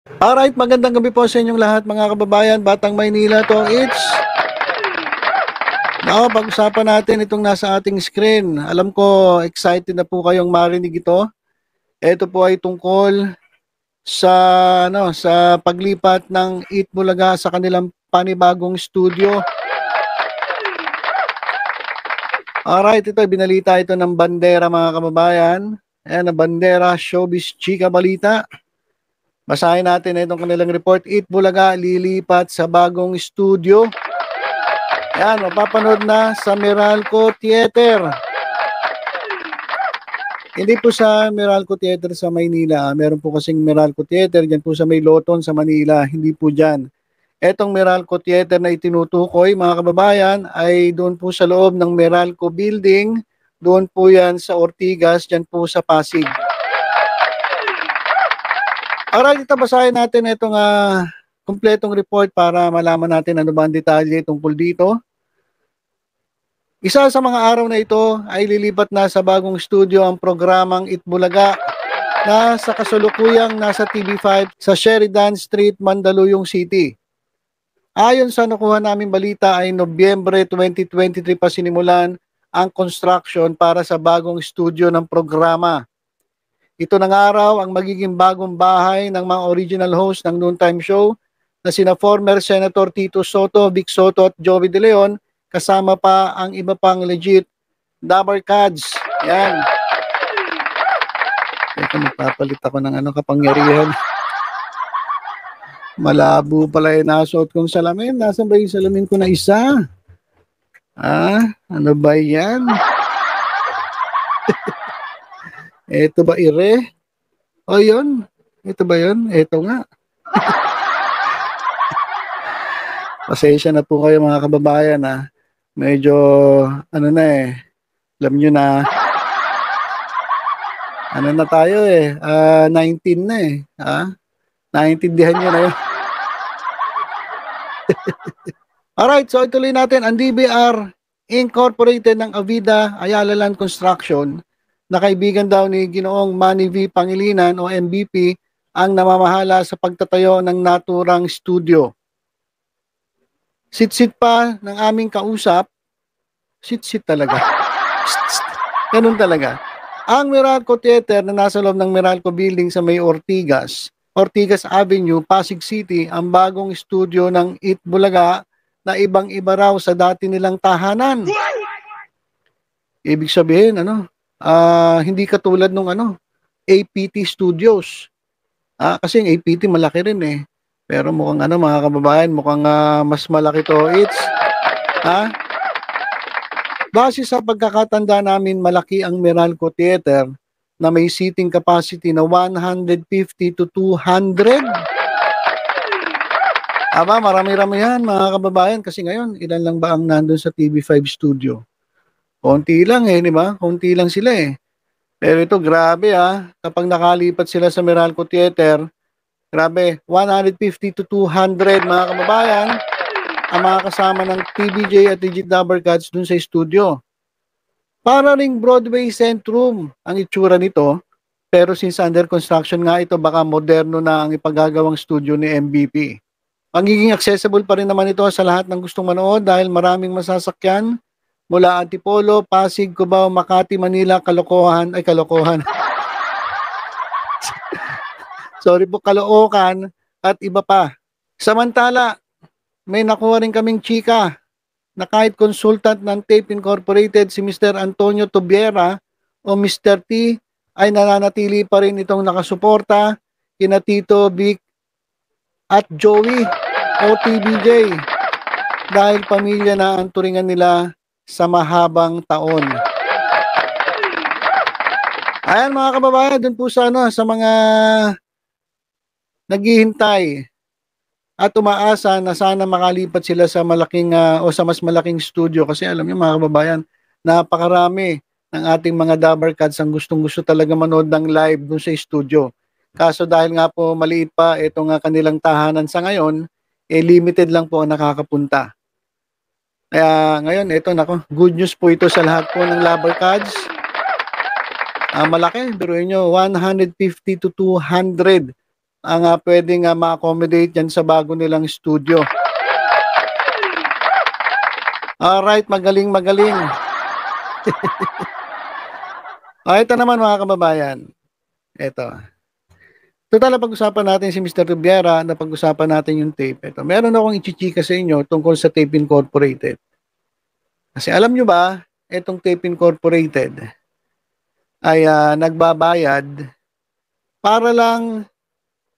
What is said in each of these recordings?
Alright, magandang gabi po sa inyong lahat mga kababayan, Batang Maynila to. Pag-usapan natin itong nasa ating screen. Alam ko, excited na po kayong marinig ito. Ito po ay tungkol sa sa paglipat ng Eat Bulaga sa kanilang panibagong studio. Alright, ito binalita ito ng Bandera mga kababayan. Ayan, ang Bandera Showbiz Chika Balita. Basahin natin itong kanilang report. Eat Bulaga lilipat sa bagong studio. Yan, mapapanood na sa Meralco Theater. Hindi po sa Meralco Theater sa Maynila. Meron po kasing Meralco Theater dyan po sa May Loton sa Manila. Hindi po dyan. Etong Meralco Theater na itinutukoy mga kababayan ay doon po sa loob ng Meralco Building. Doon po yan sa Ortigas, dyan po sa Pasig. Alright, ito basahin natin itong kumpletong report para malaman natin ano ba ang detalye tungkol dito. Isa sa mga araw na ito ay lilipat na sa bagong studio ang programang Itbulaga na sa kasalukuyang nasa TV5 sa Sheridan Street, Mandaluyong City. Ayon sa nakuha naming balita ay Nobyembre 2023 pa sinimulan ang construction para sa bagong studio ng programa. Ito ng araw ang magiging bagong bahay ng mga original host ng noontime show na sina former Senator Tito Soto, Vic Soto at Joey De Leon, kasama pa ang iba pang legit Dabarkads. Yan. Ito, magpapalit ako ng kapangyarihan. Malabo pala yung nasuot kong salamin. Nasaan ba yung salamin ko na isa? Ano ba yan? Ito ba ire? O yun? Ito ba yun? Ito nga. Pasensya na po kayo mga kababayan Medyo alam nyo na na tayo 19 na naintindihan nyo na yun. Alright, so ituloy natin ang DBR Incorporated ng Avida Ayala Land Construction na kaibigan daw ni Ginoong Manny V. Pangilinan o MVP ang namamahala sa pagtatayo ng naturang studio. Sit-sit pa ng aming kausap, sit-sit talaga. Ganun talaga. Ang Meralco Theater na nasa loob ng Meralco Building sa may Ortigas Avenue, Pasig City, ang bagong studio ng Eat Bulaga na ibang-iba raw sa dati nilang tahanan. Ibig sabihin, hindi katulad nung APT Studios. Kasi yung APT malaki rin Pero mukhang mga kababayan, mukhang mas malaki to. Base sa pagkakatanda namin, malaki ang Meralco Theater na may seating capacity na 150 to 200. Marami-rami yan mga kababayan kasi ngayon, ilan lang ba ang nandun sa TV5 studio? Konti lang di ba? Konti lang sila Pero ito, grabe kapag nakalipat sila sa Meralco Theater, grabe, 150 to 200 mga kababayan ang mga kasama ng TBJ at Digit Dabarkads dun sa studio. Para ring Broadway Centrum ang itsura nito, pero since under construction nga ito, baka moderno na ang ipagagawang studio ni MVP. Magiging accessible pa rin naman ito sa lahat ng gustong manood dahil maraming masasakyan mula Antipolo, Pasig, Cubao, Makati, Manila, Kalokohan. Sorry po, Caloocan at iba pa. Samantala, may nakuha rin kaming chika na kahit consultant ng Tape Incorporated si Mr. Antonio Tobiera o Mr. T ay nananatili pa rin itong nakasuporta kina Tito, Vic at Joey o TBJ dahil pamilya na ang turingan nila sa mahabang taon. Ayan mga kababayan, dun po sa mga naghihintay at umaasa na sana makalipat sila sa malaking o sa mas malaking studio kasi alam niyo mga kababayan, napakarami ng ating mga Dabarkads ang gustong-gusto talaga manood ng live dun sa studio. Kaso dahil nga po maliit pa itong kanilang tahanan sa ngayon, limited lang po ang nakakapunta. Kaya ngayon, good news po ito sa lahat po ng Dabarkads. Malaki, biruin nyo, 150 to 200 ang pwedeng ma-accommodate yan sa bago nilang studio. Alright, magaling. Ito naman mga kababayan. Ito. Total, pag-usapan natin si Mr. Rubiera, na pag-usapan natin yung tape. Ito, meron akong ichichika sa inyo tungkol sa Tape Incorporated. Kasi alam nyo ba, itong Tape Incorporated ay nagbabayad para lang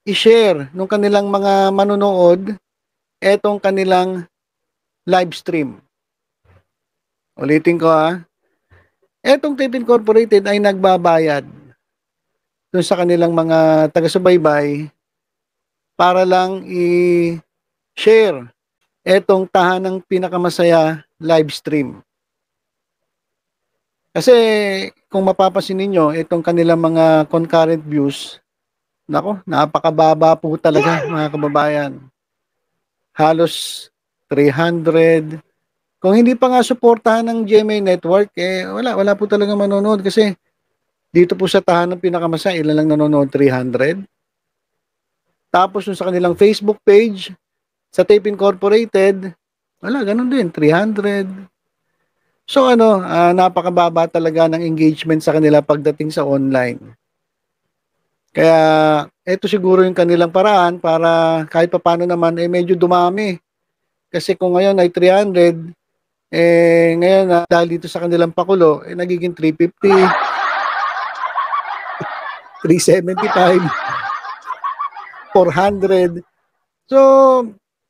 i-share nung kanilang mga manonood etong kanilang live stream. Ulitin ko etong Tape Incorporated ay nagbabayad dun sa kanilang mga taga-subaybay para lang i-share etong tahanang pinakamasaya live stream. Kasi kung mapapansin ninyo, itong kanilang mga concurrent views, nako, napakababa po talaga mga kababayan. Halos 300. Kung hindi pa nga suportahan ng GMA Network, wala po talaga manonood kasi dito po sa tahanang pinakamasaya, ilan lang nanonood? 300. Tapos yung sa kanilang Facebook page, sa Tape Incorporated, wala, ganun din, 300. So napakababa talaga ng engagement sa kanila pagdating sa online. Kaya ito siguro yung kanilang paraan para kahit papaano naman medyo dumami. Kasi kung ngayon ay 300, ngayon dahil dito sa kanilang pakulo, nagiging 350, 375, 400. So,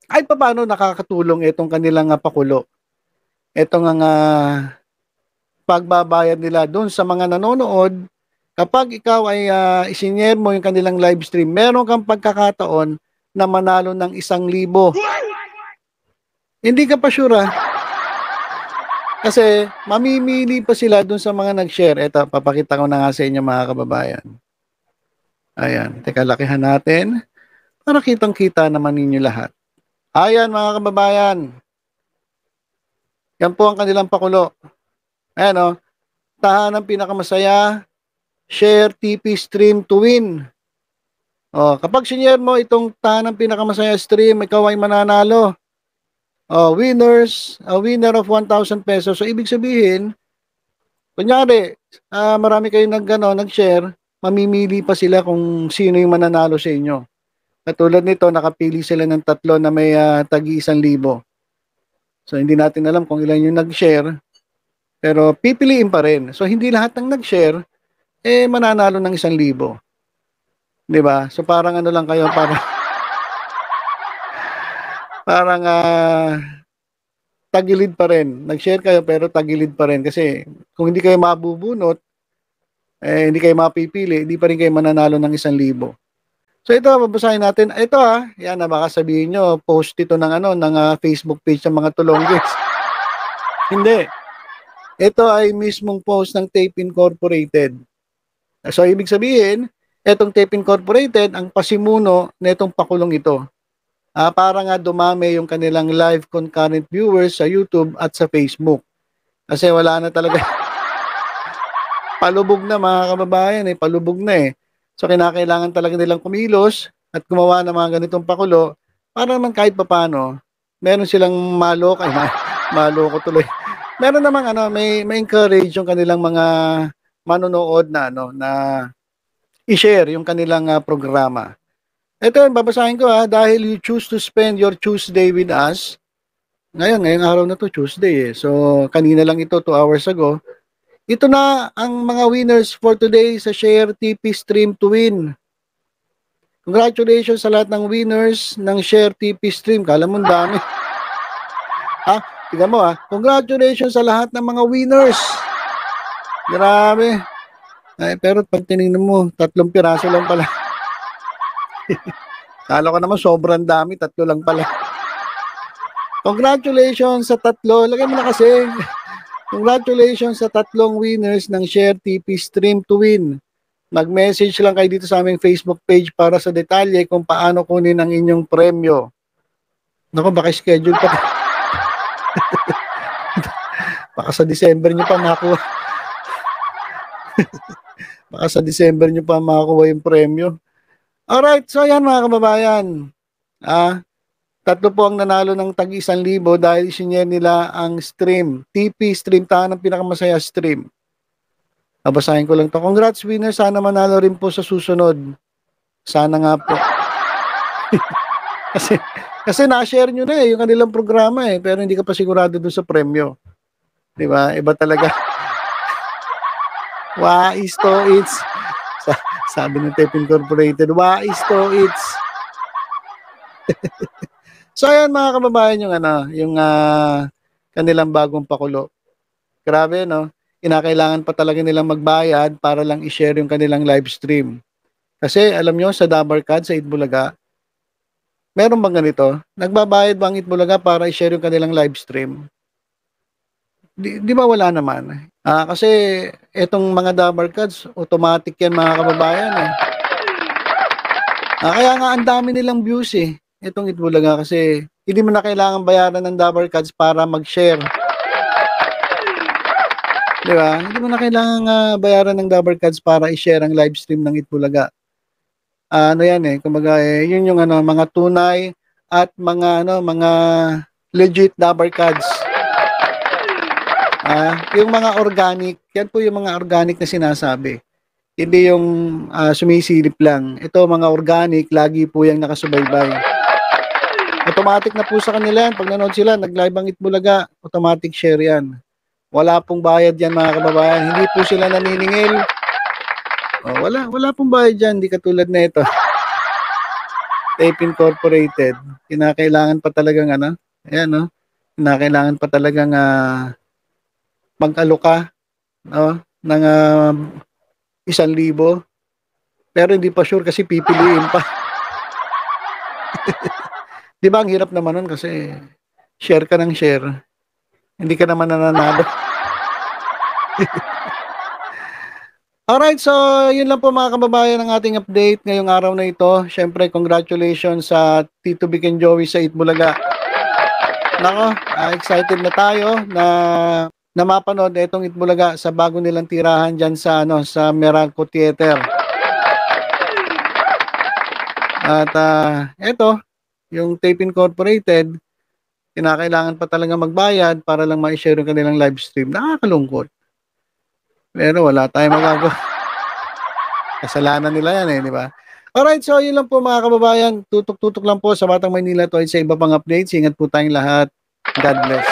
kahit papaano nakakatulong itong kanilang pakulo. Ito nga pagbabayad nila doon sa mga nanonood. Kapag ikaw ay isinyer mo yung kanilang live stream, meron kang pagkakataon na manalo ng 1,000. Hindi ka pa sure Kasi mamimili pa sila doon sa mga nag-share. Ito, papakita ko na nga sa inyo mga kababayan. Ayan, teka, lakihan natin para kitang-kita naman ninyo lahat. Ayan mga kababayan. Yan po ang kanilang pakulo. Ayan tahanang pinakamasaya, share TP stream to win. Kapag sinyer mo itong tahanang pinakamasaya stream, ikaw ay mananalo. Winner of 1,000 pesos. So, ibig sabihin, kunyari, marami kayong nag-share, mamimili pa sila kung sino yung mananalo sa inyo. Katulad nito, nakapili sila ng 3 na may tagi 1,000. So, hindi natin alam kung ilan yung nag-share, pero pipiliin pa rin. So, hindi lahat ng nag-share, mananalo ng 1,000. Diba? So, parang lang kayo, parang tagilid pa rin. Nag-share kayo pero tagilid pa rin kasi kung hindi kayo mabubunot, hindi kayo mapipili, hindi pa rin kayo mananalo ng 1,000. So ito, babasahin natin. Ito yan baka sabihin nyo, post ito ng Facebook page ng mga tulonggis. Hindi. Ito ay mismong post ng Tape Incorporated. So ibig sabihin, itong Tape Incorporated ang pasimuno na itong pakulong ito. Para nga dumami yung kanilang live concurrent viewers sa YouTube at sa Facebook. Kasi wala na talaga. Palubog na mga kababayan, palubog na So kinakailangan talaga nilang kumilos at gumawa ng mga ganitong pakulo para naman kahit papano, meron silang maloko tuloy. Meron namang may encourage yung kanilang mga manonood na na i-share yung kanilang programa. Ito, babasahin ko dahil you choose to spend your Tuesday with us. Ngayong araw na to Tuesday So, kanina lang ito, 2 hours ago. Ito na ang mga winners for today sa Share TP Stream to Win. Congratulations sa lahat ng winners ng Share TP Stream. Kala mo dami. Tignan mo Congratulations sa lahat ng mga winners. Grabe. Pero pag tinignan mo, 3 piraso lang pala. Kala ko naman sobrang dami, 3 lang pala. Congratulations sa 3. Lagay mo na kasi. Congratulations sa 3 winners ng Share TP Stream to Win. Mag-message lang kayo dito sa aming Facebook page para sa detalye kung paano kunin ang inyong premyo. Naku, baka schedule pa. Baka sa December nyo pa makuha. Baka sa December nyo pa makuha yung premyo. Alright, so ayan mga kababayan. Ah, tatlo po ang nanalo ng tag 1,000 dahil isinyer nila ang stream. TP stream, tahan ng pinakamasaya stream. Babasahin ko lang to. Congrats winner, sana manalo rin po sa susunod. Sana nga po. kasi kasi na-share nyo na yung kanilang programa pero hindi ka pa sigurado dun sa premyo. 'Di ba? Iba talaga. Wais to it's. Sabi ng Tape Incorporated, wais to it's. So ayan mga kababayan yung kanilang bagong pakulo. Grabe no. Kinakailangan pa talaga nilang magbayad para lang i-share yung kanilang live stream. Kasi alam nyo sa Dabarcad sa Itbulaga, meron bang ganito? Nagbabayad ba ang Itbulaga para i-share yung kanilang live stream? Di ba wala naman? Kasi etong mga Dabarcads, automatic yan mga kababayan kaya nga ang dami nilang views itong Itbulaga kasi hindi mo na kailangan bayaran ng Dabarcads para mag-share. Di ba? Hindi mo na kailangan bayaran ng Dabarcads para i-share ang live stream ng Itbulaga. Ano yan kumbaga yun yung mga tunay at mga legit Dabarcads. Yung mga organic, yan po yung mga organic na sinasabi. Hindi yung sumisilip lang. Ito mga organic, lagi po yung nakasubaybay. Automatic na po sa kanila yan. Pag nanood sila, nag-live ang Itbulaga, automatic share yan. Wala pong bayad yan mga kababayan. Hindi po sila naniningil. Wala pong bayad yan. Hindi katulad na ito. Tape Incorporated. Kinakailangan pa talagang ayan kinakailangan pa talagang mag-aloka ng 1,000. Pero hindi pa sure kasi pipiliin pa. Di ba ang hirap naman nun kasi share ka ng share. Hindi ka naman nananalo. Alright, so yun lang po mga kababayan ang ating update ngayong araw na ito. Siyempre, congratulations sa Tito Vic and Joey sa Itbulaga. Nako, excited na tayo na mapanood itong Itbulaga sa bago nilang tirahan dyan sa sa Meralco Theater. At eto, yung Tape Incorporated, kinakailangan pa talaga magbayad para lang ma-share yung kanilang live stream. Nakakalungkot. Pero wala tayong magagawa. Kasalanan nila yan di ba? Alright, so yun lang po mga kababayan. Tutok-tutok lang po sa Batang Maynila to sa iba pang updates. Ingat po tayong lahat. God bless.